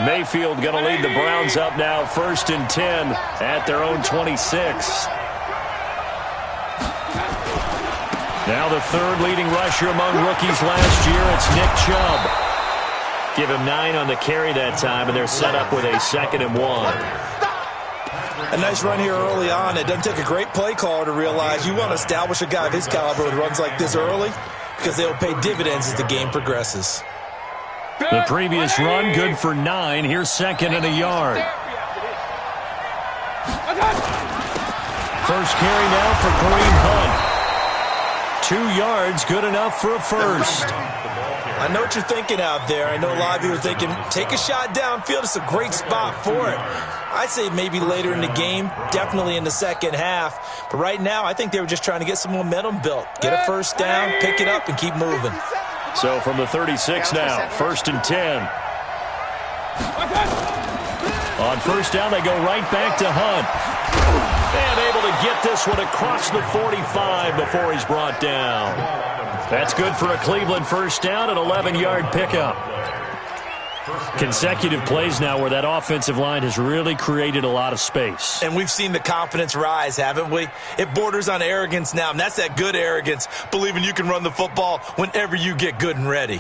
Mayfield going to lead the Browns up now, 1st and 10 at their own 26. Now the third leading rusher among rookies last year, it's Nick Chubb. Give him 9 on the carry that time, and they're set up with a 2nd and 1. A nice run here early on. It doesn't take a great play caller to realize you want to establish a guy of his caliber with runs like this early because they'll pay dividends as the game progresses. The previous run, good for 9. Here's 2nd and a yard. First carry now for Kareem Hunt. 2 yards, good enough for a first. I know what you're thinking out there. I know a lot of you are thinking, take a shot downfield. It's a great spot for it. I'd say maybe later in the game, definitely in the second half. But right now, I think they were just trying to get some momentum built. Get a first down, pick it up, and keep moving. So from the 36 now, 1st and 10. On first down, they go right back to Hunt. And able to get this one across the 45 before he's brought down. That's good for a Cleveland first down, an 11-yard pickup. Consecutive plays now where that offensive line has really created a lot of space. And we've seen the confidence rise, haven't we? It borders on arrogance now, and that's that good arrogance, believing you can run the football whenever you get good and ready.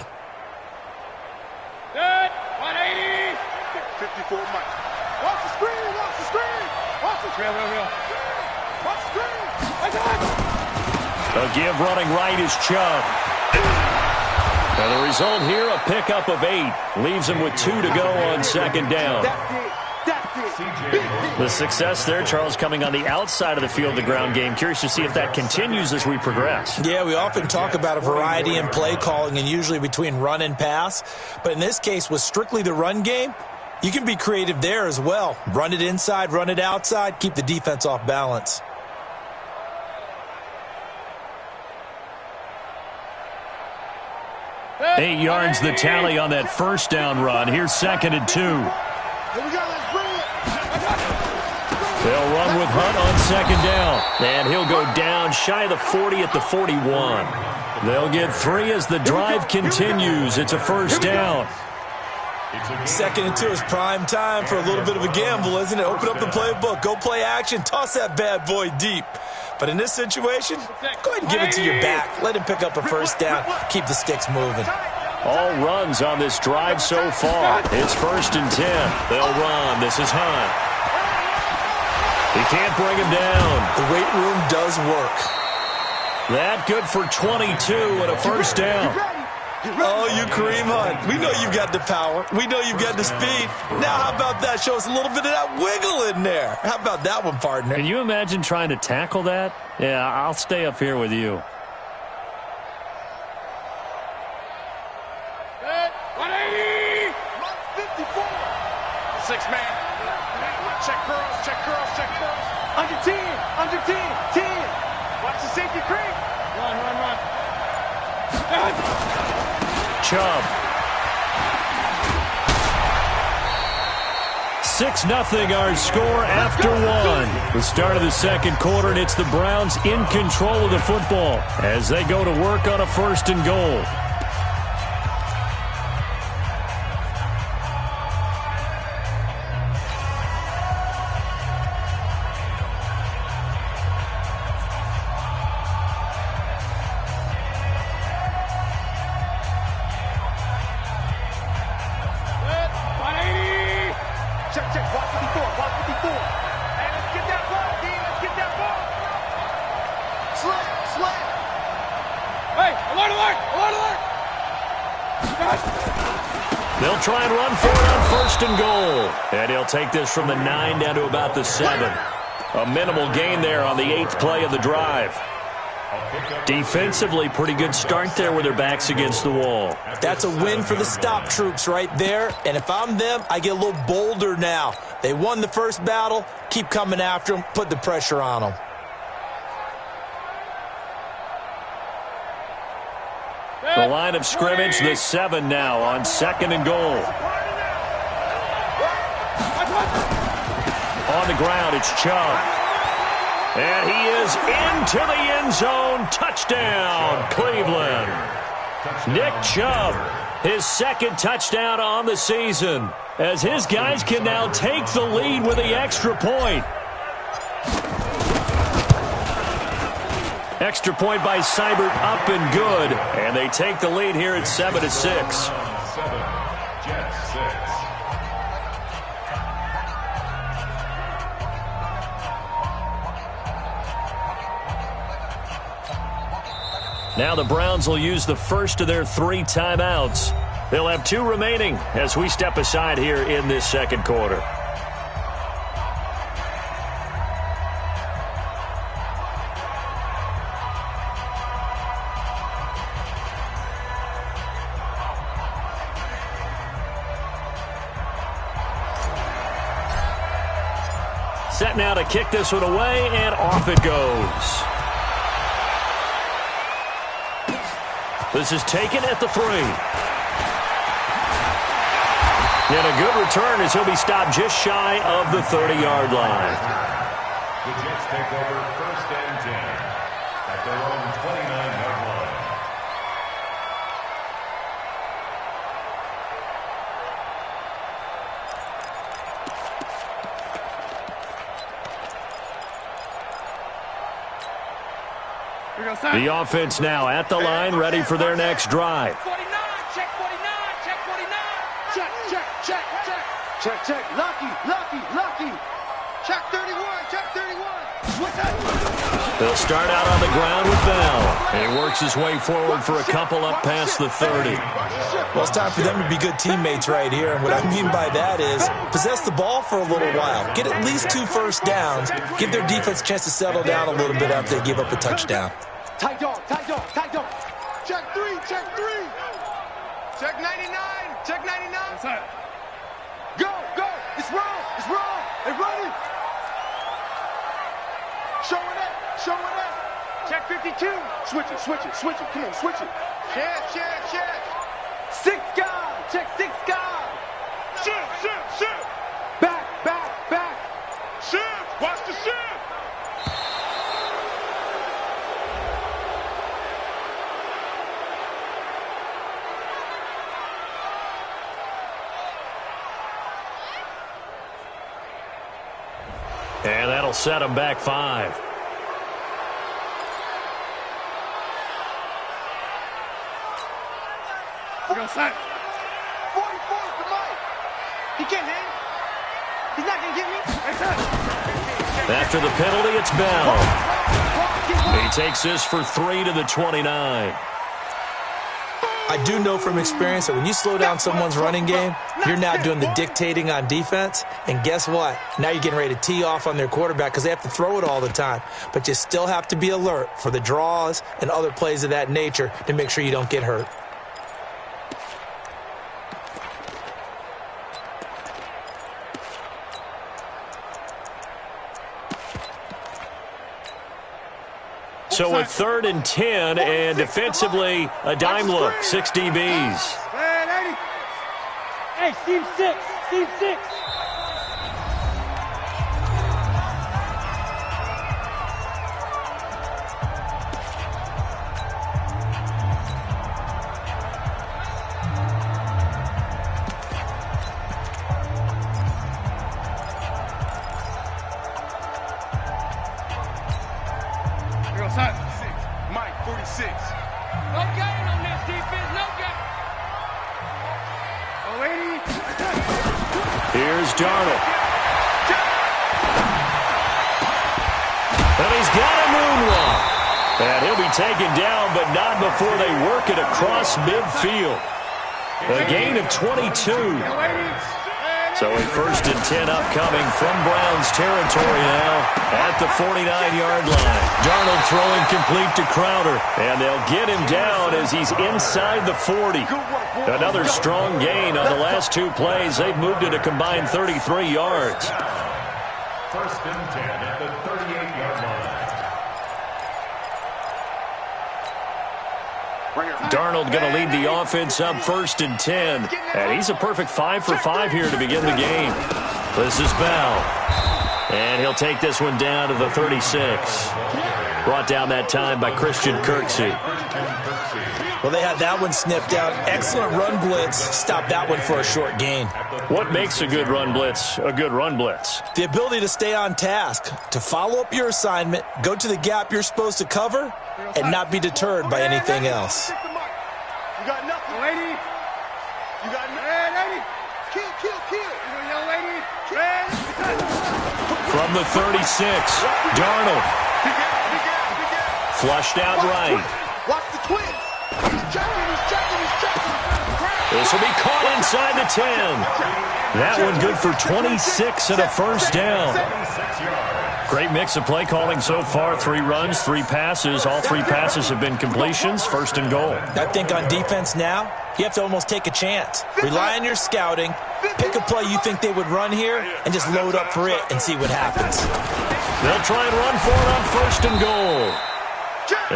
Good, 180. 54 Mike. Watch the screen, watch the screen. Watch the screen, real. Watch the screen. A give running right is Chubb. And the result here, a pickup of 8. Leaves him with 2 to go on 2nd down. The success there, Charles, coming on the outside of the field, the ground game. Curious to see if that continues as we progress. Yeah, we often talk about a variety in play calling and usually between run and pass. But in this case, with strictly the run game, you can be creative there as well. Run it inside, run it outside, keep the defense off balance. Eight yards the tally on that first down run. Here's 2nd and 2. They'll run with Hunt on 2nd down. And he'll go down shy of the 40 at the 41. They'll get 3 as the drive continues. It's a first down. 2nd and 2 is prime time for a little bit of a gamble, isn't it? Open up the playbook, go play action, toss that bad boy deep. But in this situation, go ahead and give it to your back. Let him pick up a first down. Keep the sticks moving. All runs on this drive so far. It's 1st and 10. They'll run. This is Hunt. He can't bring him down. The weight room does work. That good for 22 and a first down. Oh, you Kareem Hunt. We know you've got the power. We know you've got the speed. Now how about that? Show us a little bit of that wiggle in there. How about that one, partner? Can you imagine trying to tackle that? Yeah, I'll stay up here with you. Good, 180. 54. 6-man. Check curls, check curls, check curls. Under 10, under 10, 10. Watch the safety creep. Run. Chubb. 6-0 our score after 1. The start of the second quarter, and it's the Browns in control of the football as they go to work on a 1st and goal. They'll try and run for it on 1st and goal. And he'll take this from the 9 down to about the 7. A minimal gain there on the 8th play of the drive. Defensively, pretty good start there with their backs against the wall. That's a win for the stop troops right there. And if I'm them, I get a little bolder now. They won the first battle. Keep coming after them. Put the pressure on them. The line of scrimmage, the 7 now on 2nd and goal. On the ground, it's Chubb. And he is into the end zone. Touchdown, Cleveland. Nick Chubb, his 2nd touchdown on the season. as his guys can now take the lead with the extra point. Extra point by Seibert, up and good. And they take the lead here at 7-6. 7, Jets 6. Now the Browns will use the first of their 3 timeouts. They'll have 2 remaining as we step aside here in this second quarter. Set now to kick this one away, and off it goes. This is taken at the 3. And a good return as he'll be stopped just shy of the 30-yard line. The Jets take over 1st and 10 at their own 29-yard line. The offense now at the line, ready for their next drive. 49, check 49, check 49. Check, check, check, check. Check, check, lucky, lucky, lucky. Check 31, check 31. What's that? They'll start out on the ground with Bell. And he works his way forward for a couple up past the 30. Well, it's time for them to be good teammates right here. And what I mean by that is possess the ball for a little while. Get at least 2 first downs. Give their defense a chance to settle down a little bit after they give up a touchdown. Tight dog, tight dog, tight dog. Check 3, check 3. Check 99, check 99. Go, go. It's wrong, it's wrong. They run it. Showing up, showing up. Check 52. Switch it, switch it, switch it. Come on, switch it. Check, check, check. 6 guard, check 6 guard. Shift, shift, shift. Back, back, back. Shift, watch the shift. And that'll set him back 5. We're going to set. 44 to Mike. He can't hang. He's not going to get me. After the penalty, it's Bell. He takes this for 3 to the 29. I do know from experience that when you slow down someone's running game, you're now doing the dictating on defense. And guess what? Now you're getting ready to tee off on their quarterback because they have to throw it all the time. But you still have to be alert for the draws and other plays of that nature to make sure you don't get hurt. So a 3rd and 10, and defensively, a dime look, 6 DBs. Hey, team 6, team 6. Mike, 46. No gain on this defense, no gain. Oh, 80. Here's Darnold. And he's got a moonwalk. And he'll be taken down, but not before they work it across midfield. A gain of 22. So a 1st and 10 upcoming from Browns territory now at the 49-yard line. Darnold throwing complete to Crowder, and they'll get him down as he's inside the 40. Another strong gain on the last 2 plays. They've moved it a combined 33 yards. 1st and 10 at the 38-yard line. Darnold going to lead the offense up 1st and 10. And he's a perfect 5 for 5 here to begin the game. This is Bell. And he'll take this one down to the 36. Brought down that time by Christian Kirksey. Well, they had that one snipped out. Excellent run blitz. Stopped that one for a short gain. What makes a good run blitz a good run blitz? The ability to stay on task, to follow up your assignment, go to the gap you're supposed to cover, and not be deterred by anything else. You got nothing, lady. You got nothing, lady. Kill. Young lady. From the 36, Darnold. Flushed out right. Watch the twins. He's checking. This will be caught inside the 10. That one good for 26 and a first down. Great mix of play calling so far. 3 runs, 3 passes. All 3 passes have been completions. First and goal. I think on defense now, you have to almost take a chance. Rely on your scouting. Pick a play you think they would run here and just load up for it and see what happens. They'll try and run for it on first and goal.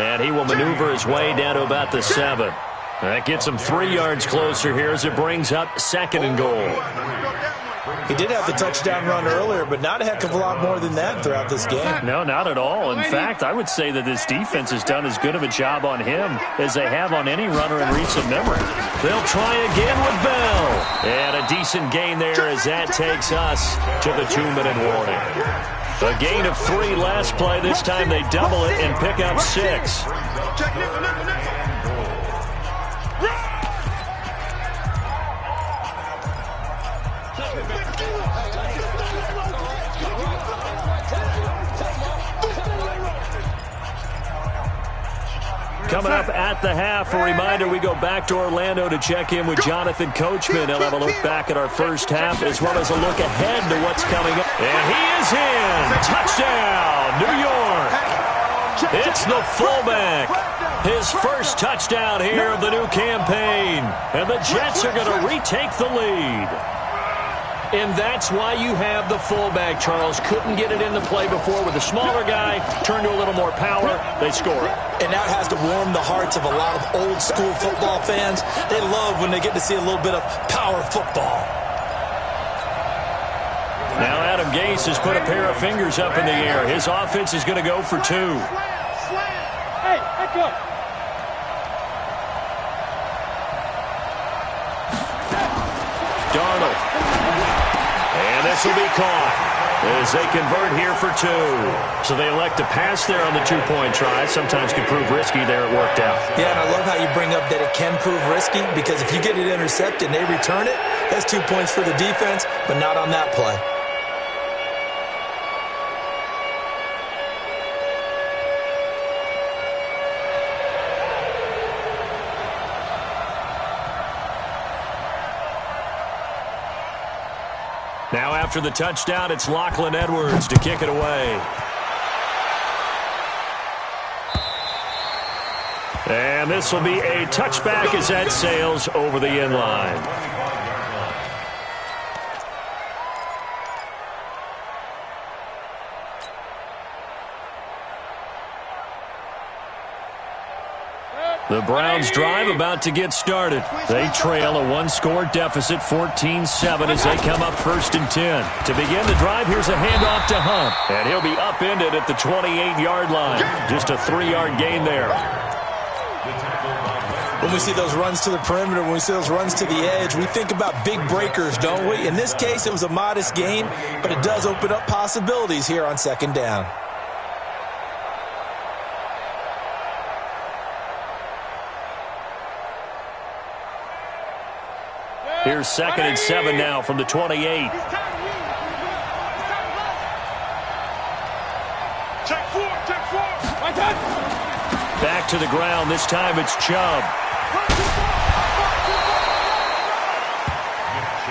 And he will maneuver his way down to about the 7. That gets him 3 yards closer here as it brings up second and goal. He did have the touchdown run earlier, but not a heck of a lot more than that throughout this game. No, not at all. In fact, I would say that this defense has done as good of a job on him as they have on any runner in recent memory. They'll try again with Bell. And a decent gain there as that takes us to the 2-minute warning. A gain of 3 last play. This time they double it and pick up 6. Coming up at the half, a reminder, we go back to Orlando to check in with Jonathan Coachman. He'll have a look back at our first half as well as a look ahead to what's coming up. And he is in. Touchdown, New York. It's the fullback. His first touchdown here of the new campaign. And the Jets are going to retake the lead. And that's why you have the fullback, Charles. Couldn't get it into play before with a smaller guy. Turned to a little more power. They score it. And that has to warm the hearts of a lot of old-school football fans. They love when they get to see a little bit of power football. Now Adam Gase has put a pair of fingers up in the air. His offense is going to go for 2. Hey, back up. Darnold. And this will be caught as they convert here for 2. So they elect to pass there on the 2-point try. Sometimes can prove risky. There it worked out. Yeah, and I love how you bring up that it can prove risky, because if you get it intercepted and they return it, that's 2 points for the defense, but not on that play. Now after the touchdown, it's Lachlan Edwards to kick it away. And this will be a touchback as that sails over the end line. The Browns drive about to get started. They trail a 1-score deficit, 14-7, as they come up first and 10. To begin the drive, here's a handoff to Hunt. And he'll be upended at the 28-yard line. Just a 3-yard gain there. When we see those runs to the perimeter, when we see those runs to the edge, we think about big breakers, don't we? In this case, it was a modest gain, but it does open up possibilities here on second down. Here's 2nd and 7 now from the 28. Check 4. Back to the ground. This time it's Chubb.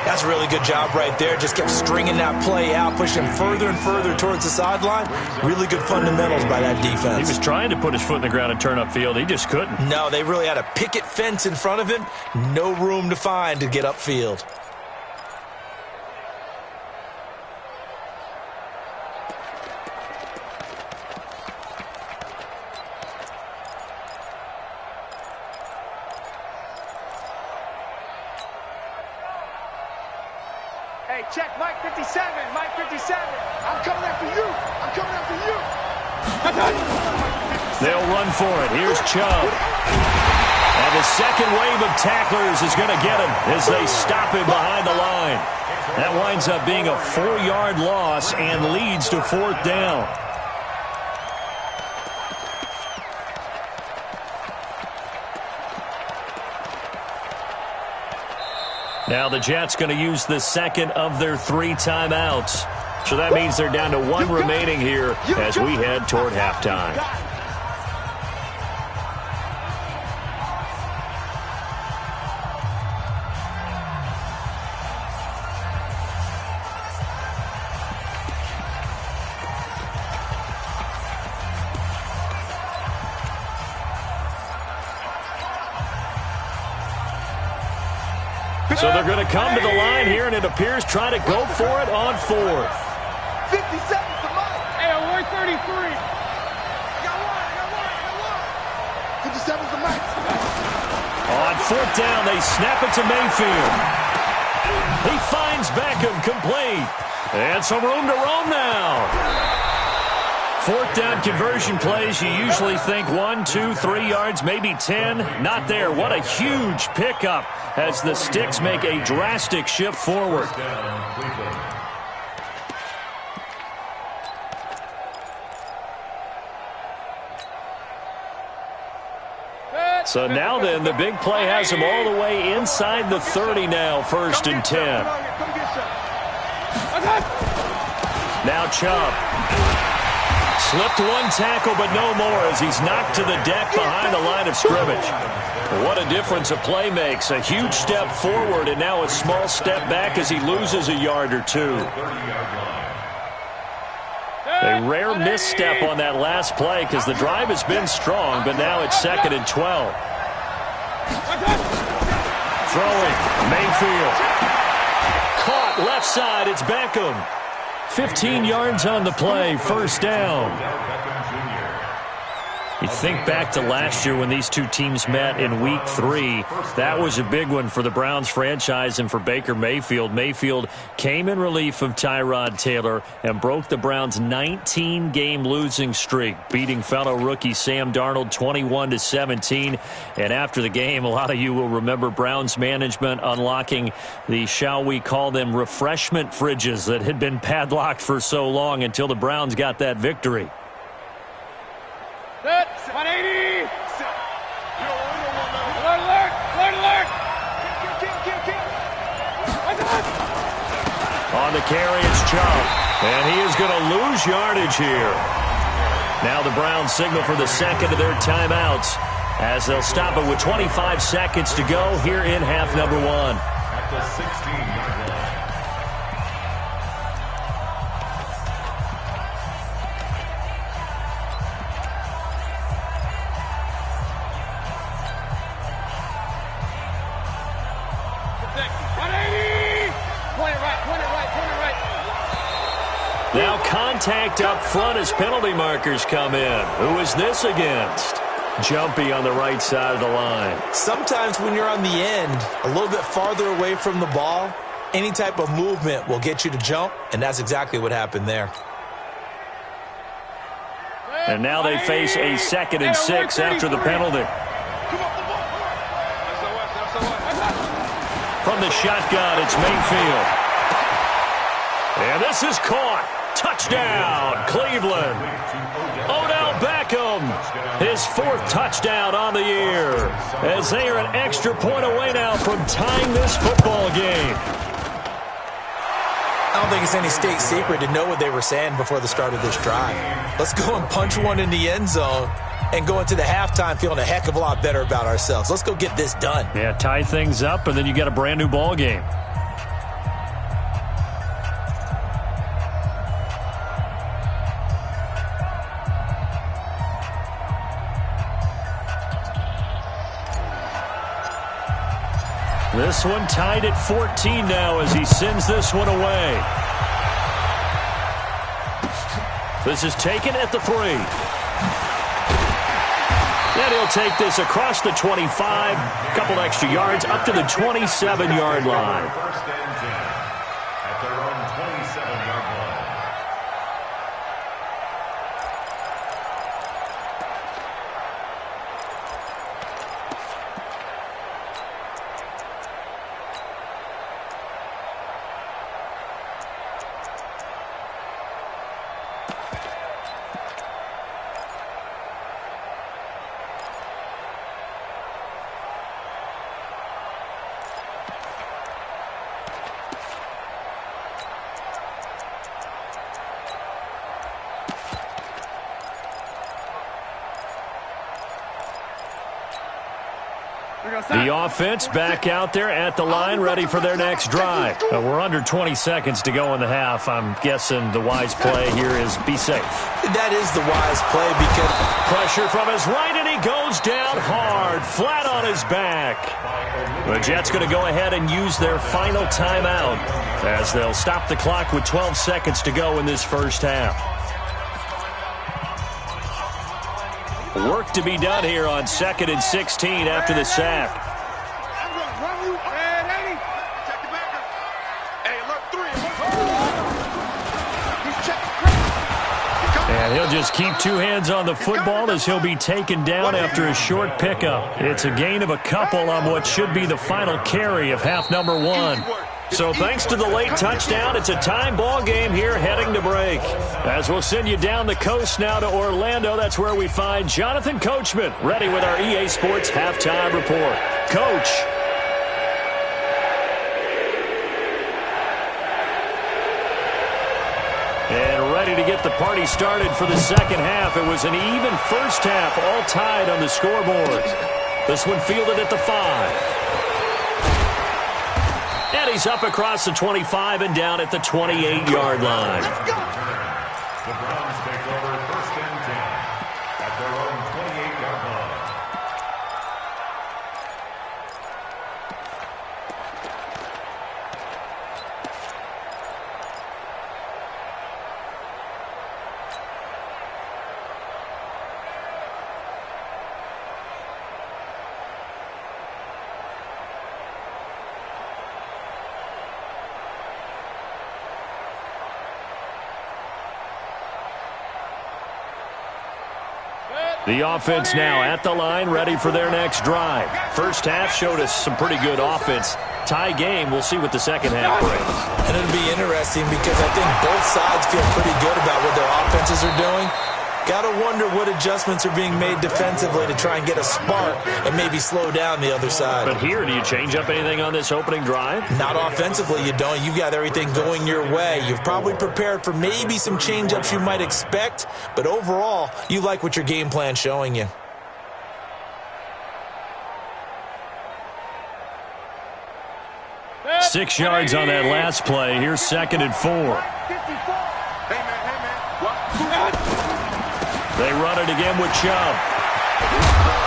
That's a really good job right there. Just kept stringing that play out, pushing further and further towards the sideline. Really good fundamentals by that defense. He was trying to put his foot in the ground and turn upfield. He just couldn't. No, they really had a picket fence in front of him. No room to find to get upfield. Hey, check Mike 57. Mike 57. I'm coming after you. They'll run for it. Here's Chubb. And the second wave of tacklers is going to get him as they stop him behind the line. That winds up being a 4-yard loss and leads to fourth down. Now the Jets going to use the second of their 3 timeouts. So that means they're down to 1 remaining here as we head toward halftime. So they're going to come to the line here, and it appears try to go for it on 4th. 50 seconds to Mike. Hey, we're 33. Got one. 50 seconds to Mike. On 4th down, they snap it to Mayfield. He finds Beckham complete. And some room to roam now. 4th down conversion plays, you usually think 1, 2, 3 yards, maybe 10. Not there. What a huge pickup as the Sticks make a drastic shift forward. So now then, the big play has him all the way inside the 30 now, 1st and 10. Now Chubb. Slipped 1 tackle, but no more as he's knocked to the deck behind the line of scrimmage. What a difference a play makes. A huge step forward and now a small step back as he loses a yard or 2. A rare misstep on that last play because the drive has been strong, but now it's 2nd and 12. Throwing, Mayfield. Caught left side, it's Beckham. 15 yards on the play, 1st down. You think back to last year when these 2 teams met in Week 3. That was a big one for the Browns franchise and for Baker Mayfield. Mayfield came in relief of Tyrod Taylor and broke the Browns' 19-game losing streak, beating fellow rookie Sam Darnold 21-17. And after the game, a lot of you will remember Browns management unlocking the, shall we call them, refreshment fridges that had been padlocked for so long until the Browns got that victory. 180. Alert. On the carry, it's Chubb. And he is going to lose yardage here. Now the Browns signal for the second of their timeouts as they'll stop it with 25 seconds to go here in half number 1. At the 16-yard line. Now contact up front as penalty markers come in. Who is this against? Jumpy on the right side of the line. Sometimes when you're on the end, a little bit farther away from the ball, any type of movement will get you to jump, and that's exactly what happened there. And now they face a 2nd and 6 after the penalty. From the shotgun, it's Mayfield. And this is caught. Touchdown, Cleveland. Odell Beckham, his 4th touchdown on the year, as they are an extra point away now from tying this football game. I don't think it's any state secret to know what they were saying before the start of this drive. Let's go and punch one in the end zone and go into the halftime feeling a heck of a lot better about ourselves. Let's go get this done. Yeah, tie things up, and then you get a brand new ball game. This one tied at 14 now as he sends this one away. This is taken at the 3. And he'll take this across the 25, a couple extra yards, up to the 27-yard line. 1st and 10 at their own 27-yard line. The offense back out there at the line, ready for their next drive. We're under 20 seconds to go in the half. I'm guessing the wise play here is be safe. That is the wise play because pressure from his right, and he goes down hard, flat on his back. The Jets going to go ahead and use their final timeout as they'll stop the clock with 12 seconds to go in this first half. Work to be done here on 2nd and 16 after the sack. And he'll just keep two hands on the football as he'll be taken down after a short pickup. It's a gain of a couple on what should be the final carry of half number 1. So thanks to the late touchdown, it's a time ball game here heading to break. As we'll send you down the coast now to Orlando, that's where we find Jonathan Coachman, ready with our EA Sports Halftime Report. Coach. And ready to get the party started for the second half. It was an even first half, all tied on the scoreboard. This one fielded at the 5. And he's up across the 25 and down at the 28-yard line. The Browns take over 1st and 10 at their own 28-yard line. The offense now at the line, ready for their next drive. First half showed us some pretty good offense. Tie game, we'll see what the second half brings. And it'll be interesting because I think both sides feel pretty good about what their offenses are doing. Got to wonder what adjustments are being made defensively to try and get a spark and maybe slow down the other side. But here, do you change up anything on this opening drive? Not offensively, you don't. You've got everything going your way. You've probably prepared for maybe some change-ups you might expect, but overall, you like what your game plan's showing you. Six yards on that last play. Here's 2nd and 4. They run it again with Chubb.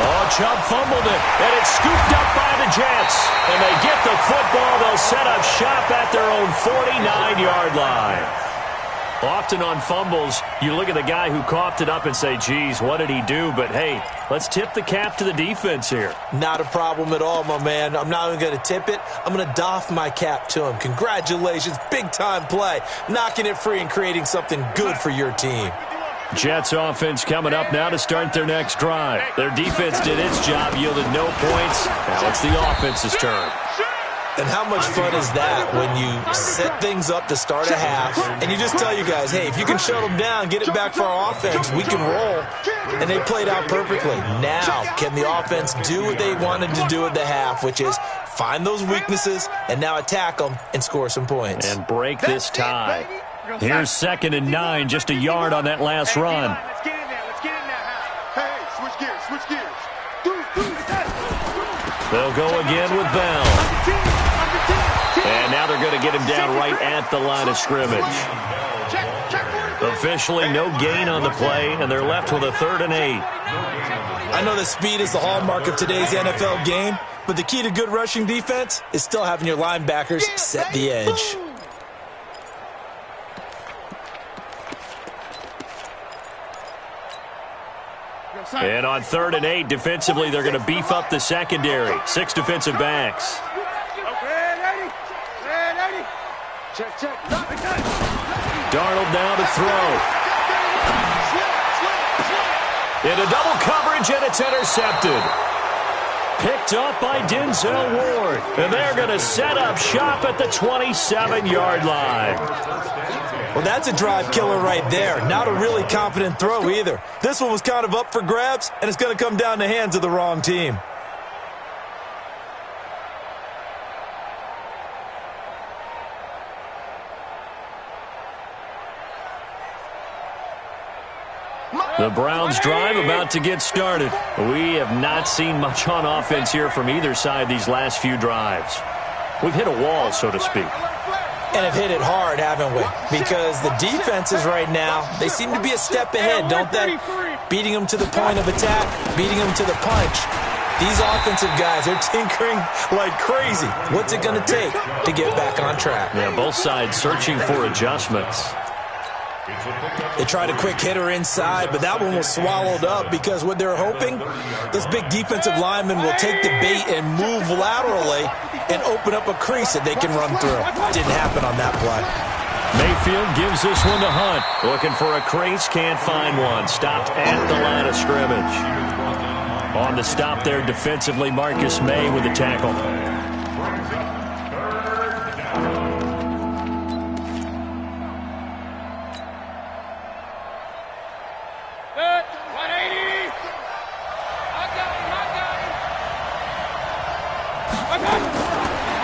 Oh, Chubb fumbled it, and it's scooped up by the Jets. And they get the football. They'll set up shop at their own 49-yard line. Often on fumbles, you look at the guy who coughed it up and say, geez, what did he do? But, hey, let's tip the cap to the defense here. Not a problem at all, my man. I'm not even going to tip it. I'm going to doff my cap to him. Congratulations, big-time play. Knocking it free and creating something good for your team. Jets offense coming up now to start their next drive. Their defense did its job, yielded no points. Now it's the offense's turn. And how much fun is that when you set things up to start a half and you just tell you guys, hey, if you can shut them down, get it back for our offense, we can roll. And they played out perfectly. Now, can the offense do what they wanted to do at the half, which is find those weaknesses and now attack them and score some points. And break this tie. Here's 2nd and 9, just a yard on that last run. Let's get in there. Let's get in there. Hey, switch gears. Switch gears. They'll go again with Bell. And now they're going to get him down right at the line of scrimmage. Officially no gain on the play, and they're left with a 3rd and 8. I know that speed is the hallmark of today's NFL game, but the key to good rushing defense is still having your linebackers set the edge. And on 3rd and 8, defensively, they're going to beef up the secondary. 6 defensive backs. Darnold now to throw. Into double coverage, and it's intercepted. Picked up by Denzel Ward. And they're going to set up shop at the 27-yard line. Well, that's a drive killer right there. Not a really confident throw either. This one was kind of up for grabs, and it's going to come down the hands of the wrong team. The Browns drive about to get started. We have not seen much on offense here from either side these last few drives. We've hit a wall, so to speak. And have hit it hard, haven't we? Because the defenses right now, they seem to be a step ahead, don't they? Beating them to the point of attack, beating them to the punch. These offensive guys, they're tinkering like crazy. What's it going to take to get back on track? Yeah, both sides searching for adjustments. They tried a quick hitter inside, but that one was swallowed up because what they're hoping, this big defensive lineman will take the bait and move laterally and open up a crease that they can run through. Didn't happen on that play. Mayfield gives this one to Hunt. Looking for a crease, can't find one. Stopped at the line of scrimmage. On the stop there defensively, Marcus May with the tackle.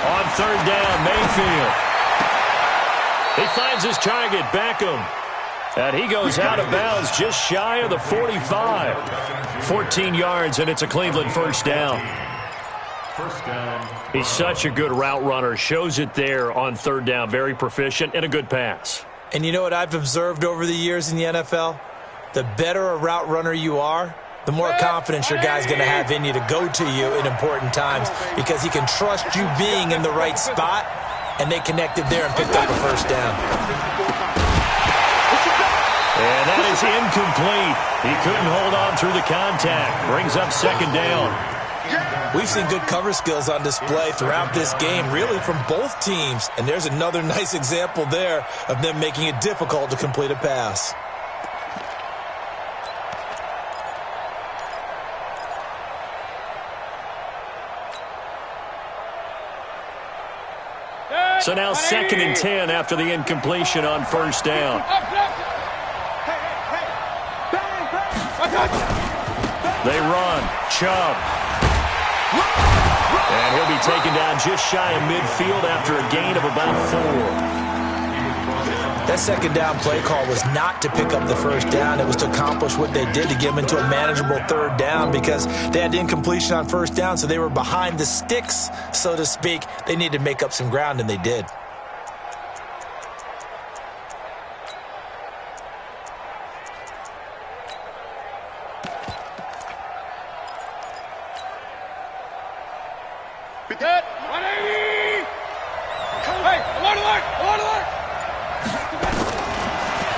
On third down, Mayfield. He finds his target, Beckham. And he goes out of bounds just shy of the 45. 14 yards, and it's a Cleveland first down. He's such a good route runner. Shows it there on third down. Very proficient and a good pass. And you know what I've observed over the years in the NFL? The better a route runner you are, the more confidence your guy's going to have in you to go to you in important times because he can trust you being in the right spot, and they connected there and picked up a first down. And that is incomplete. He couldn't hold on through the contact. Brings up second down. We've seen good cover skills on display throughout this game, really from both teams. And there's another nice example there of them making it difficult to complete a pass. So now 2nd and 10 after the incompletion on first down. They run. Chubb. And he'll be taken down just shy of midfield after a gain of about 4. That second down play call was not to pick up the first down. It was to accomplish what they did to get them into a manageable third down because they had incompletion on first down, so they were behind the sticks, so to speak. They needed to make up some ground, and they did.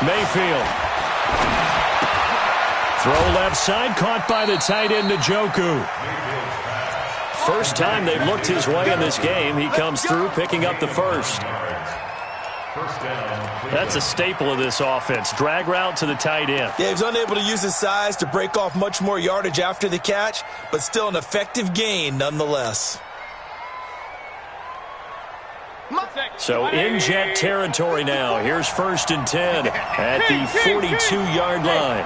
Mayfield. Throw left side, caught by the tight end, Njoku. First time they've looked his way in this game. He comes through, picking up the first. That's a staple of this offense. Drag route to the tight end. Yeah, he was unable to use his size to break off much more yardage after the catch, but still an effective gain nonetheless. So in Jet territory now. Here's 1st and 10 at the 42-yard line.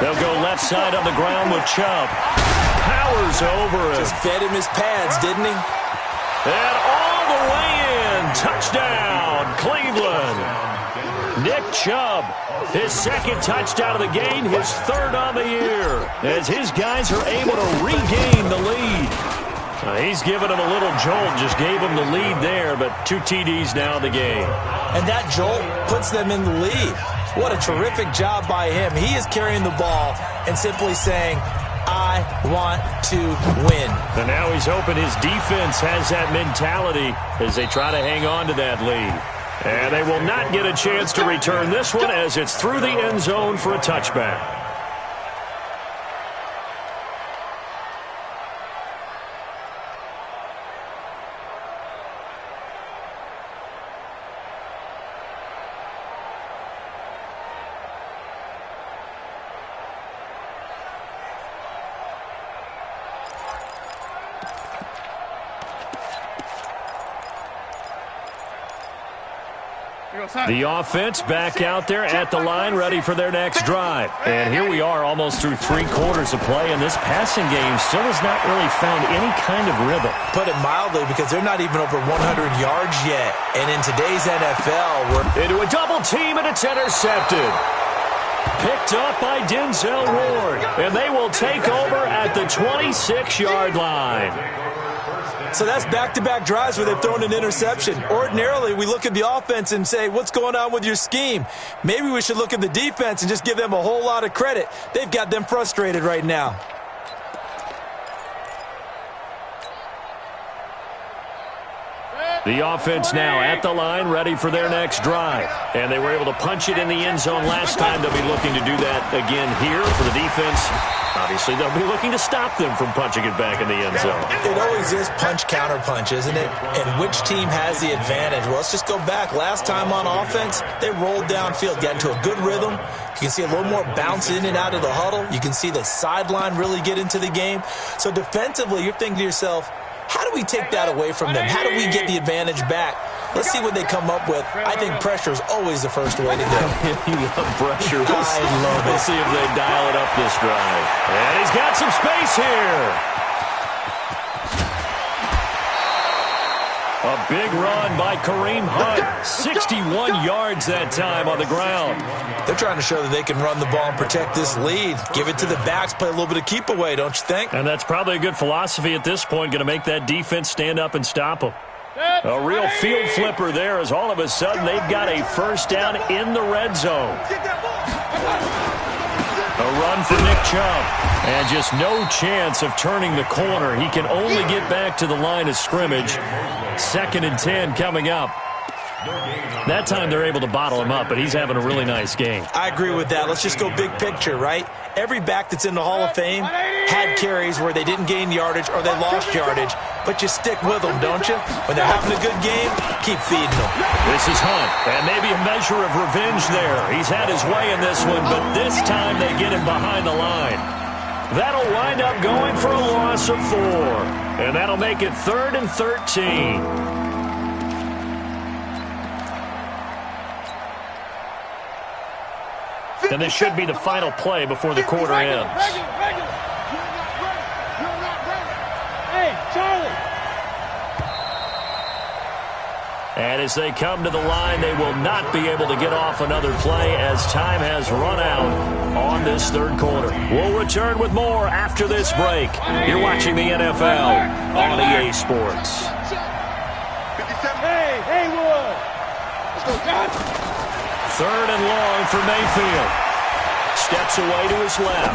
They'll go left side on the ground with Chubb. Powers over him. Just fed him his pads, didn't he? And all the way in. Touchdown, Cleveland. Nick Chubb, his 2nd touchdown of the game, his 3rd on the year, as his guys are able to regain the lead. He's given him a little jolt, just gave him the lead there, but 2 TDs now in the game. And that jolt puts them in the lead. What a terrific job by him. He is carrying the ball and simply saying, I want to win. And now he's hoping his defense has that mentality as they try to hang on to that lead. And they will not get a chance to return this one as it's through the end zone for a touchback. The offense back out there at the line, ready for their next drive. And here we are almost through 3 quarters of play, and this passing game still has not really found any kind of rhythm. Put it mildly, because they're not even over 100 yards yet. And in today's NFL, we're into a double team, and it's intercepted. Picked up by Denzel Ward, and they will take over at the 26-yard line. So that's back-to-back drives where they've thrown an interception. Ordinarily, we look at the offense and say, what's going on with your scheme? Maybe we should look at the defense and just give them a whole lot of credit. They've got them frustrated right now. The offense now at the line, ready for their next drive. And they were able to punch it in the end zone last time. They'll be looking to do that again here for the defense. Obviously, they'll be looking to stop them from punching it back in the end zone. It always is punch-counter-punch, isn't it? And which team has the advantage? Well, let's just go back. Last time on offense, they rolled downfield, got into a good rhythm. You can see a little more bounce in and out of the huddle. You can see the sideline really get into the game. So defensively, you're thinking to yourself, how do we take that away from them? How do we get the advantage back? Let's see what they come up with. I think pressure is always the first way to go. You love pressure. I love it. We'll see if they dial it up this drive. And he's got some space here. A big run by Kareem Hunt. 61 yards that time on the ground. They're trying to show that they can run the ball and protect this lead. Give it to the backs, play a little bit of keep away, don't you think? And that's probably a good philosophy at this point, going to make that defense stand up and stop them. A real field flipper there as all of a sudden they've got a first down in the red zone. A run for Nick Chubb. And just no chance of turning the corner. He can only get back to the line of scrimmage. 2nd and 10 coming up. That time they're able to bottle him up, but he's having a really nice game. I agree with that. Let's just go big picture, right? Every back that's in the Hall of Fame had carries where they didn't gain yardage or they lost yardage, but you stick with them, don't you? When they're having a good game, keep feeding them. This is Hunt, and maybe a measure of revenge there. He's had his way in this one, but this time they get him behind the line. That'll wind up going for a loss of 4, and that'll make it 3rd and 13. And this should be the final play before the quarter ends. Hey, Charlie. And as they come to the line, they will not be able to get off another play as time has run out on this 3rd quarter. We'll return with more after this break. You're watching the NFL on EA Sports. Hey, Haywood. Let's go, God. 3rd and long for Mayfield. Steps away to his left.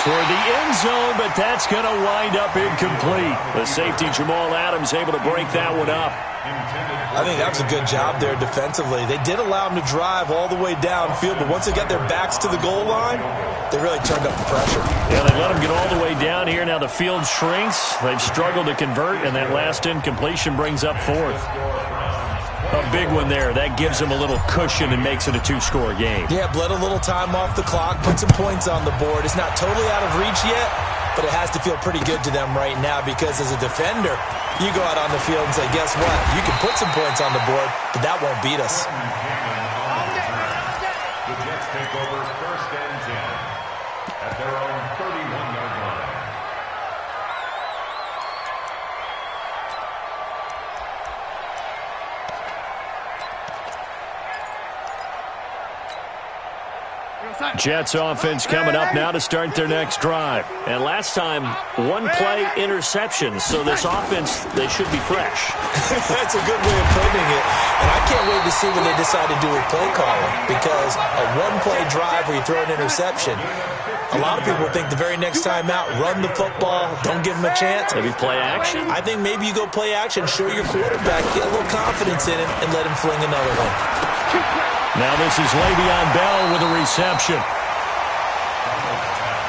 Toward the end zone, but that's going to wind up incomplete. The safety, Jamal Adams, able to break that one up. I think that was a good job there defensively. They did allow them to drive all the way downfield, but once they got their backs to the goal line, they really turned up the pressure. Yeah, they let them get all the way down here. Now the field shrinks. They've struggled to convert, and that last incompletion brings up 4th. A big one there. That gives them a little cushion and makes it a 2-score game. Yeah, bled a little time off the clock, put some points on the board. It's not totally out of reach yet, but it has to feel pretty good to them right now because as a defender, you go out on the field and say, guess what? You can put some points on the board, but that won't beat us. The Jets take over 1st and 10 at their own 31-yard line. Jets offense coming up now to start their next drive. And last time, 1-play interception. So this offense, they should be fresh. That's a good way of putting it. And I can't wait to see what they decide to do with play calling. Because a 1-play drive where you throw an interception, a lot of people think the very next time out, run the football, don't give them a chance. Maybe play action? I think maybe you go play action, show your quarterback, get a little confidence in him, and let him fling another one. Now this is Le'Veon Bell with a reception.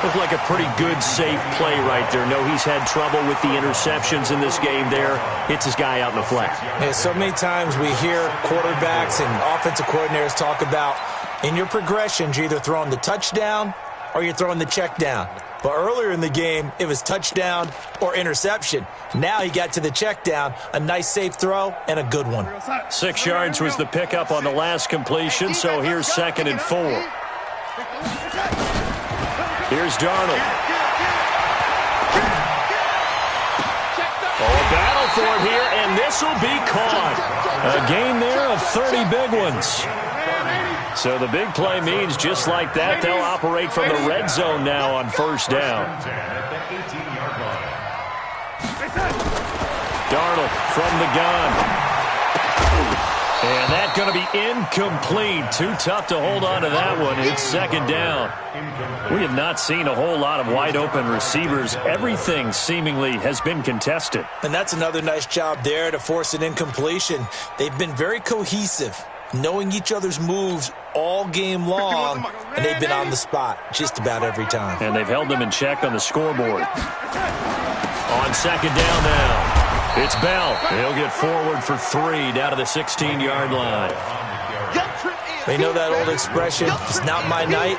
Looked like a pretty good, safe play right there. No, he's had trouble with the interceptions in this game there. Hits his guy out in the flat. Yeah, so many times we hear quarterbacks and offensive coordinators talk about in your progressions, you're either throwing the touchdown or you're throwing the check down. But earlier in the game, it was touchdown or interception. Now he got to the check down, a nice safe throw, and a good one. 6 yards was the pickup on the last completion, so here's 2nd and 4. Here's Darnold. Oh, a battle for it here, and this will be caught. A gain there of 30 big ones. So the big play means just like that, they'll operate from the red zone now on 1st down. Darnold from the gun. And that's going to be incomplete. Too tough to hold on to that one. It's 2nd down. We have not seen a whole lot of wide-open receivers. Everything seemingly has been contested. And that's another nice job there to force an incompletion. They've been very cohesive, knowing each other's moves all game long, and they've been on the spot just about every time. And they've held them in check on the scoreboard. On 2nd down now. It's Bell. He'll get forward for 3 down to the 16-yard line. They know that old expression, it's not my night.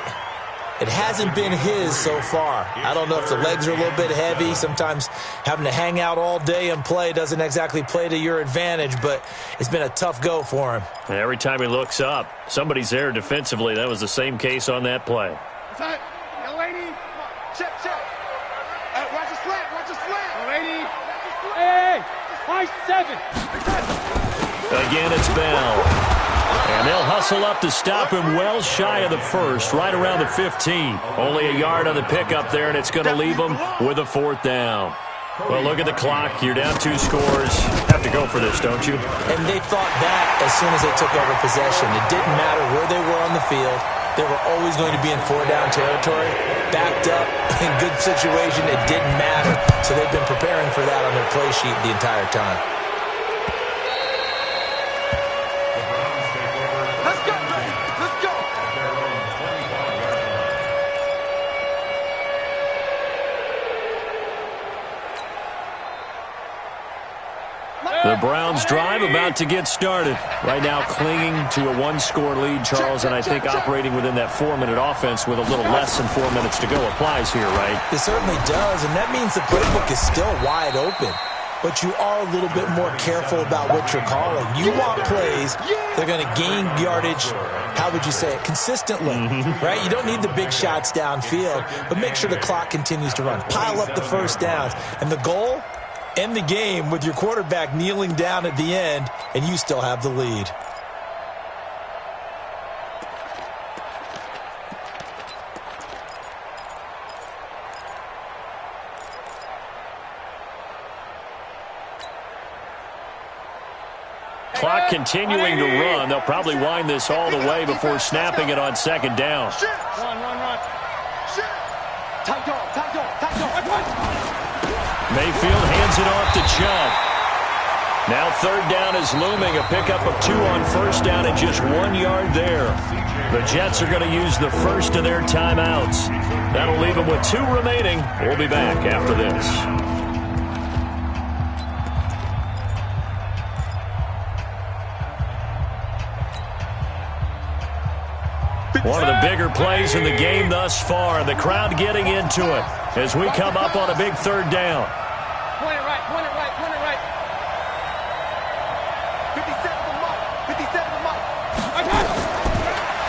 It hasn't been his so far. I don't know if the legs are a little bit heavy. Sometimes having to hang out all day and play doesn't exactly play to your advantage, but it's been a tough go for him. And every time he looks up, somebody's there defensively. That was the same case on that play. Young lady, check. Watch the slant, watch the slant. Young lady. Hey, high 7. Again, it's Bell. And they'll hustle up to stop him well shy of the 1st, right around the 15. Only a yard on the pickup there, and it's going to leave them with a 4th down. Well, look at the clock. You're down 2 scores. Have to go for this, don't you? And they thought that as soon as they took over possession. It didn't matter where they were on the field. They were always going to be in 4-down territory, backed up, in good situation. It didn't matter. So they've been preparing for that on their play sheet the entire time. The Browns drive about to get started. Right now clinging to a 1-score lead, Charles, and I think operating within that 4-minute offense with a little less than 4 minutes to go applies here, right? It certainly does, and that means the playbook is still wide open. But you are a little bit more careful about what you're calling. You want plays that are going to gain yardage, how would you say it, consistently, right? You don't need the big shots downfield, but make sure the clock continues to run. Pile up the 1st downs. And the goal? End the game with your quarterback kneeling down at the end, and you still have the lead. Clock continuing to run. They'll probably wind this all the way before snapping it on 2nd down. Run. Tight dog. Mayfield hands it off to Chubb. Now 3rd down is looming. A pickup of 2 on 1st down and just 1 yard there. The Jets are going to use the first of their timeouts. That'll leave them with 2 remaining. We'll be back after this. One of the bigger plays in the game thus far, and the crowd getting into it as we come up on a big 3rd down. Point it right. 57 mark.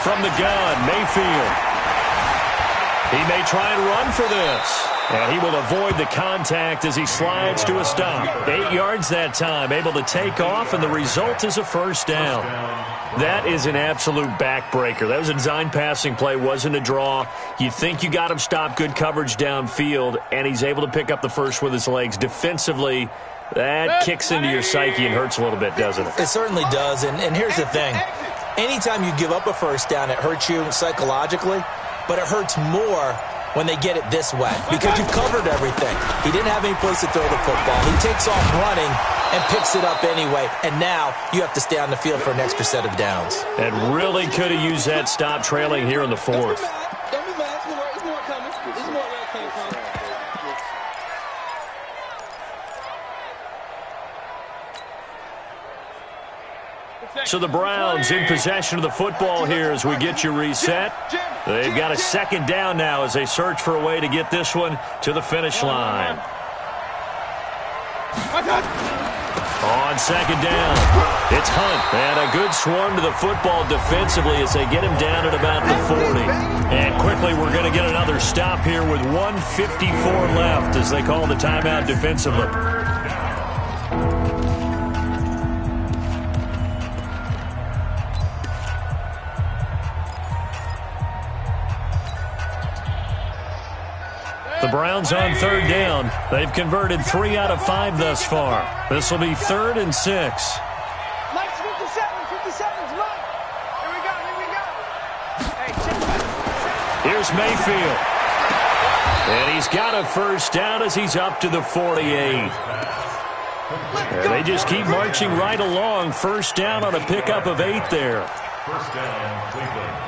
From the gun, Mayfield. He may try and run for this. And he will avoid the contact as he slides to a stop. 8 yards that time, able to take off, and the result is a 1st down. That is an absolute backbreaker. That was a design passing play, wasn't a draw. You think you got him stopped, good coverage downfield, and he's able to pick up the first with his legs. Defensively, that kicks into your psyche and hurts a little bit, doesn't it? It certainly does, and here's the thing. Anytime you give up a 1st down, it hurts you psychologically, but it hurts more when they get it this way because you've covered everything. He didn't have any place to throw the football. He takes off running and picks it up anyway, and now you have to stay on the field for an extra set of downs. And really could have used that stop trailing here in the 4th. Don't be mad. There's more coming. There's more where it came from. So the Browns in possession of the football here as we get you reset. They've got a second down now as they search for a way to get this one to the finish line. On second down, it's Hunt. And a good swarm to the football defensively as they get him down at about the 40. And quickly, we're going to get another stop here with 1:54 left as they call the timeout defensively. The Browns on third down. They've converted 3 out of 5 thus far. This will be 3rd and 6. Mike's 57's Mike. Here we go. Hey, here's Mayfield. And he's got a first down as he's up to the 48. And they just keep marching right along. First down on a pickup of 8 there. First down, Cleveland.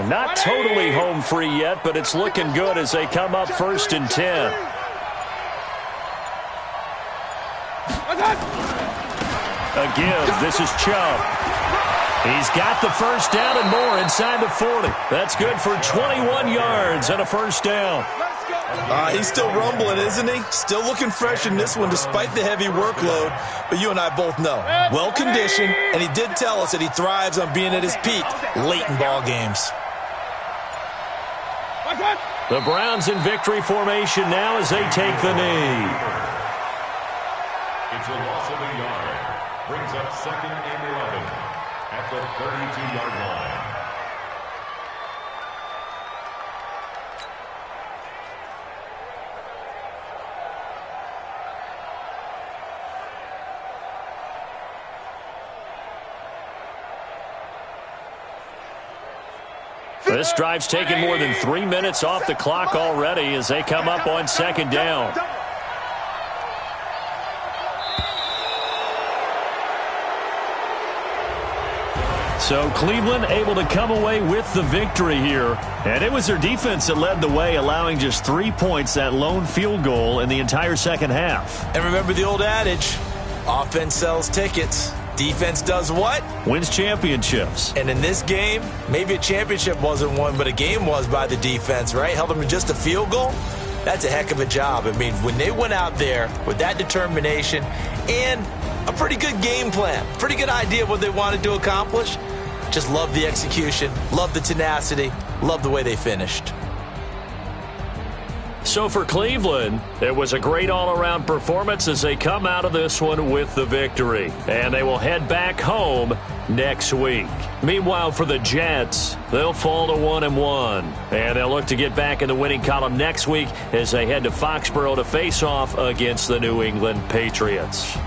Not totally home free yet, but it's looking good as they come up 1st and 10. A give. This is Chubb. He's got the first down and more inside the 40. That's good for 21 yards and a first down. He's still rumbling, isn't he? Still looking fresh in this one despite the heavy workload. But you and I both know, well-conditioned, and he did tell us that he thrives on being at his peak late in ball games. The Browns in victory formation now as they take the knee. It's a loss of a yard. Brings up 2nd and 11 at the 32-yard line. This drive's taken more than 3 minutes off the clock already as they come up on second down. So Cleveland able to come away with the victory here. And it was their defense that led the way, allowing just 3 points, that lone field goal in the entire second half. And remember the old adage, offense sells tickets. Defense does what? Wins championships. And in this game, maybe a championship wasn't won, but a game was by the defense, right? Held them to just a field goal. That's a heck of a job. I mean, when they went out there with that determination and a pretty good game plan, pretty good idea of what they wanted to accomplish, just love the execution, love the tenacity, love the way they finished. So for Cleveland, it was a great all-around performance as they come out of this one with the victory. And they will head back home next week. Meanwhile, for the Jets, they'll fall to 1-1. And they'll look to get back in the winning column next week as they head to Foxborough to face off against the New England Patriots.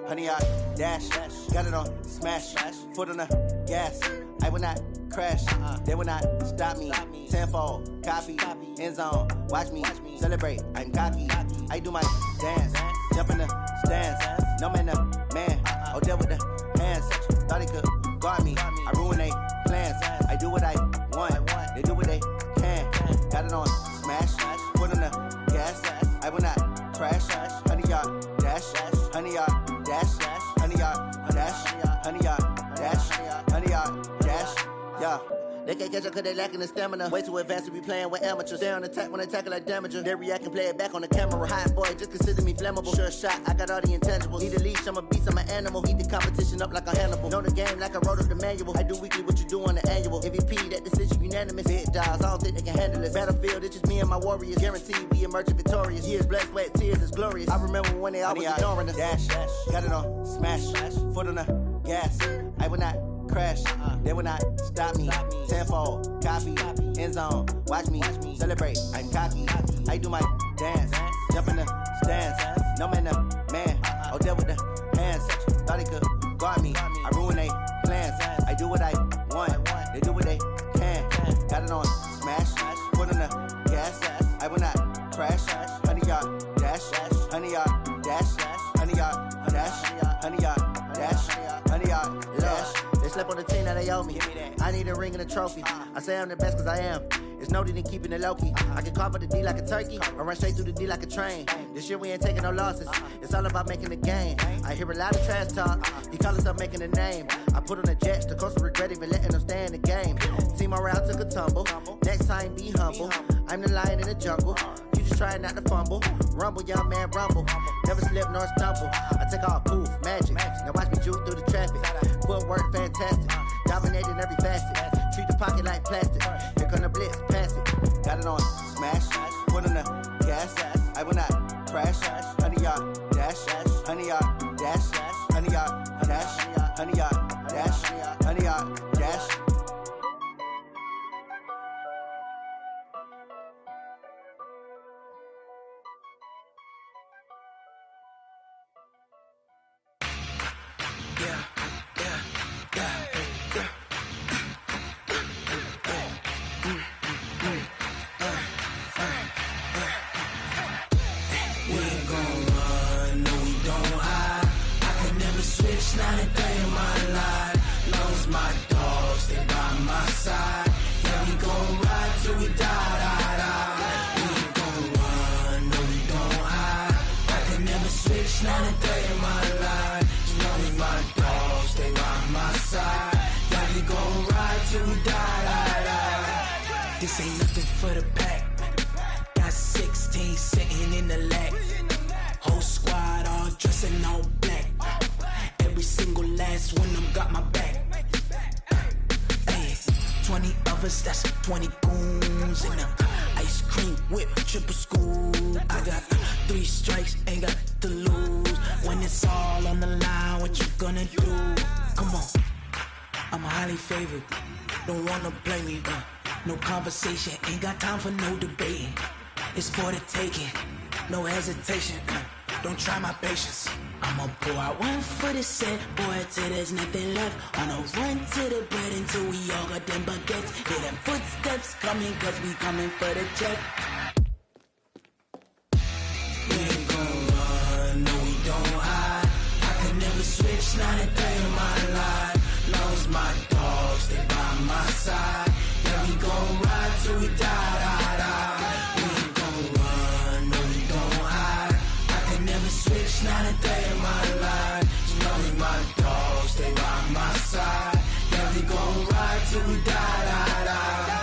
Honey, I dash, got it on smash, foot on the gas. I will not crash, they will not stop me. Tenfold, copy, end zone, watch me celebrate. I'm cocky, I do my dance, jump in the stands. No man, the man, oh, deal with the hands. Thought he could guard me, I ruin they plans. I do what I want, they do what they can. Got it on smash, foot on the gas. I will not crash, honey, y'all dash, honey, y'all dash, honey, y'all dash, honey, y'all dash, honey, y'all dash, yeah. They can't catch up cause they lacking the stamina. Way too advanced to be playing with amateurs. Stay on attack when they tackle like damager. They react and play it back on the camera. Hot boy, just consider me flammable. Sure shot, I got all the intangibles. Need a leash, I'm a beast, I'm an animal. Heat the competition up like a Hannibal. Know the game like I wrote up the manual. I do weekly what you do on the annual. MVP, that decision unanimous. Big dogs, I don't think they can handle it. Battlefield, it's just me and my warriors. Guaranteed we emerging victorious. Years, blood, sweat, tears, is glorious. I remember when they always ignoring us. Dash, got it on, smash, foot on the gas. I will not crash, they will not stop me. Tenfold, copy, end zone, watch me celebrate. I'm cocky, I do my dance, jump in the stands. No man, man, oh there with the hands. Thought he could guard me, I ruin they plans. I do what I want, they do what they can. Got it on, smash, foot on the gas. I will not crash, 100-yard dash, 100-yard dash, 100-yard dash, 100-yard dash, 100-yard dash. They slept on the team that they owe me. I need a ring and a trophy. I say I'm the best cause I am. It's noted in keeping it low-key. I can carve for the D like a turkey, or run straight through the D like a train. This year we ain't taking no losses. It's all about making the game. I hear a lot of trash talk. He call himself making a name. I put on the Jets, the coach regret even letting them stay in the game. Team morale took a tumble. Next time be humble. I'm the lion in the jungle. You just trying not to fumble. Rumble, young man, rumble. Never slip nor stumble. I take off, poof, magic. Now watch me juke through the traffic. Footwork fantastic. Dominating every facet. Treat the pocket like plastic. Here come the blitz, pass it. Got it on, smash. Foot on the gas. I will not crash. 100-yard dash. 100-yard dash. 100-yard dash. 100-yard dash. 100-yard dash. Not a day in my life. Long as my dogs stay by my side. Yeah, we gon' ride till we die, die, die. We ain't gon' run, no, we don't hide. I can never switch, not a day in my life. As long as my dogs stay by my side. Yeah, we gon' ride till we die, die, die. This ain't nothing for the pack. Got 16 sitting in the lag. Whole squad all dressing all black. Every single last one of them got my back. Hey, 20 of us, that's 20 goons in the ice cream whip, triple scoop. I got 3 strikes, ain't got to lose. When it's all on the line, what you gonna do? Come on, I'm highly favored. Don't wanna play me, no conversation, ain't got time for no debating. It's for the taking, no hesitation. Don't try my patience. I'ma pour out one for the set, boy, till there's nothing left. On a run to the bread until we all got them baguettes. Hear them footsteps coming, cause we coming for the check. We ain't gon' run, no, we don't hide. I could never switch, not a day in my life. Long as my dogs stay by my side. Yeah, we gon' ride till we die, die, die. We ain't gon' run, no, we don't hide. I could never switch, not a day in my life. As long as my dogs stay by my side. Yeah, we gon' ride till we die, die, die.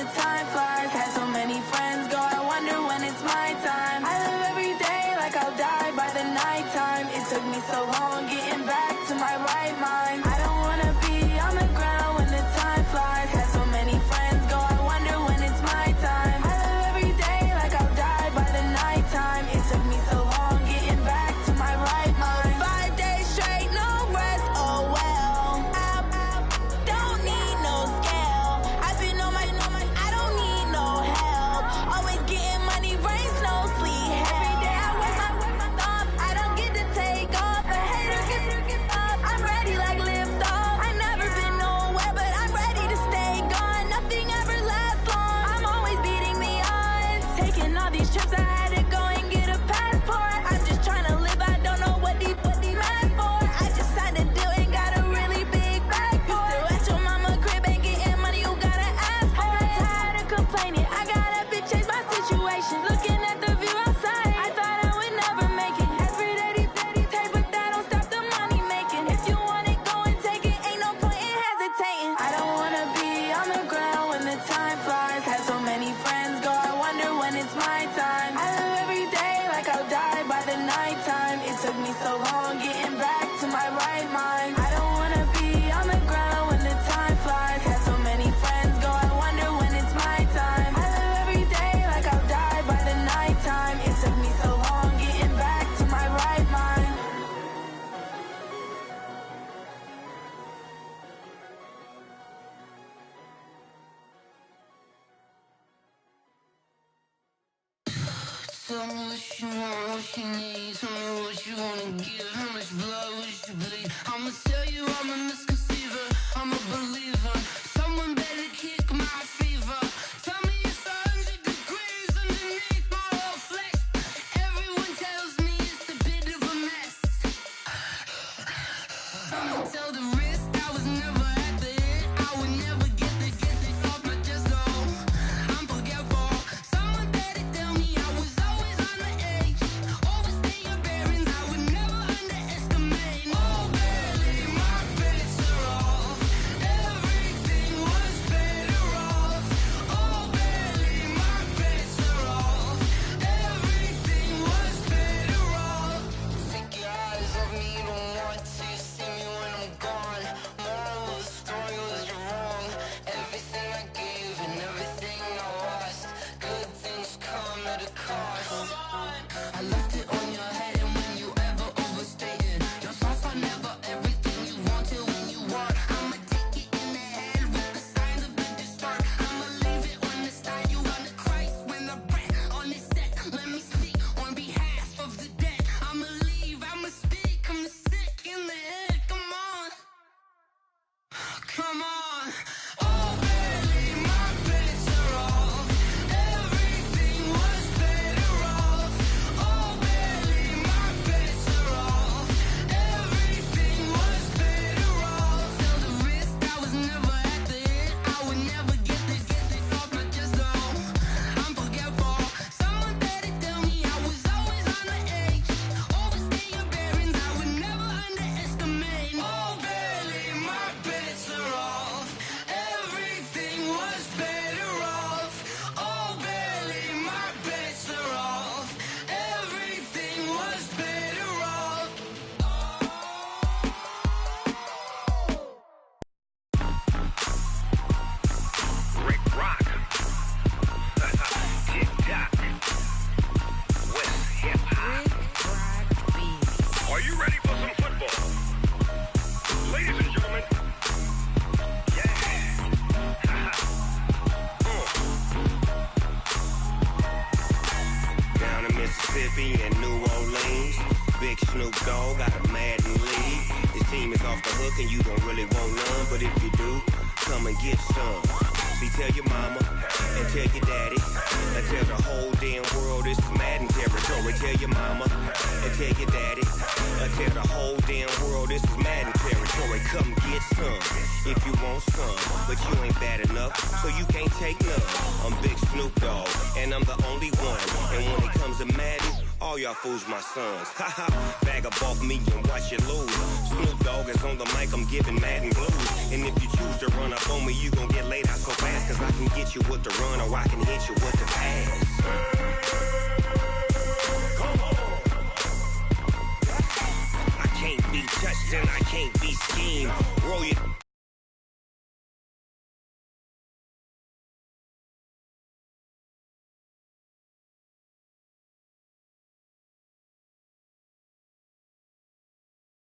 the time flies. Had so many friends go, I wonder when it's my time. I live every day like I'll die by the nighttime. It took me so long getting back to my right mind. I don't wanna be on the ground when the time flies. Had so many friends go, I wonder when it's my time. I live every day like I'll die by the nighttime. It took me so long getting back to my right mind. 5 days straight, no rest, oh well. Don't need no scale. I've been on my, I don't need no help. Always getting money, rains, no sleep. Every day I work my thumb. I don't get to take off. A hater get up. I'm ready like lift off. I never been nowhere, but I'm ready to stay gone. Nothing ever lasts long. I'm always beating the odds. Taking all these trips, I had to go and get a passport. I'm just trying to live. I don't know what the mad for. I just signed a deal and got a really big bag for it. Still at your mama crib and getting money, you gotta ask for it. I'm tired of complaining. I got up and changed my situation. Looking at the view outside, I thought I would never make it. Every day they pay, but that don't stop the money making. If you want it, go and take it. Ain't no point in hesitating. I don't wanna be on the ground when the time flies. Had so many friends go, I wonder when it's my time. I live every day like I'll die by the nighttime. It took me so long getting back to my right mind. I don't wanna be on the ground when the time flies. Had so many friends go, I wonder when it's my time. I live every day like I'll die by the nighttime. It took me so long getting back to my right mind. Tell me what you want, what you need. Tell me what you wanna give. How much blood would you bleed? I'ma tell you I'm a misconceiver. I'm a believer. Someone better kick my fever. Tell me it's 100 degrees underneath my whole flesh. Everyone tells me it's a bit of a mess. I'ma tell the risk I was never at the end. I would never get the off my chest, though. I'm forgetful. Someone better tell me I was always on the edge. Overstay your bearings, I would never underestimate. Oh, barely, my bets are off. Everything was better off. Oh, barely, my bets are off. Everything was better off. Take your eyes off me, you don't want to see me when I'm gone. Moral of the story was you're wrong. Everything I gave and everything I lost. Good things come at a cost. I left it on your head, and when you ever overstated, your thoughts are never everything you wanted when you want. I'ma take it in the head with the signs of the distort. I'ma leave it on the side. You want the Christ when the breath on this set. Let me speak on behalf of the dead. I'ma leave, I'ma speak. I'm the sick in the head. Come on, come on. Oh, barely, my bets are off. Everything was better off. Oh, barely, my bets are off. Everything was better off. Tell the risk I was never at the end. I would never get this off my chest, though. I'm forgetful. Someone better tell me I was always on the edge. Overstay your bearings, I would never underestimate. Oh, barely, my bets are off. Everything was better off. Oh, barely, my bets are off. Everything was better off. Rick Rock. Tick-tock. West hip-hop. Are you ready for some football? Ladies and gentlemen. Yeah. Down in Mississippi and New Orleans, Big Snoop Dogg got a Madden league. His team is off the hook and you don't really want none, but if you do, come and get some. See, tell your mama and tell your daddy and tell the whole damn world this is Madden territory. Tell your mama and tell your daddy and tell the whole damn world this is Madden territory. Come get some if you want some, but you ain't bad enough, so you can't take none. I'm Big Snoop Dogg and I'm the only one. And when it comes to Madden, all y'all fools my sons. Haha, bag up off me and watch you lose. Snoop Dogg is on the mic, I'm giving Madden blues. And if you choose to run up on me, you gon' get laid out so fast, cause I can get hit you with the run or I can hit you with the pass. I can't be touched and I can't be schemed. Roll you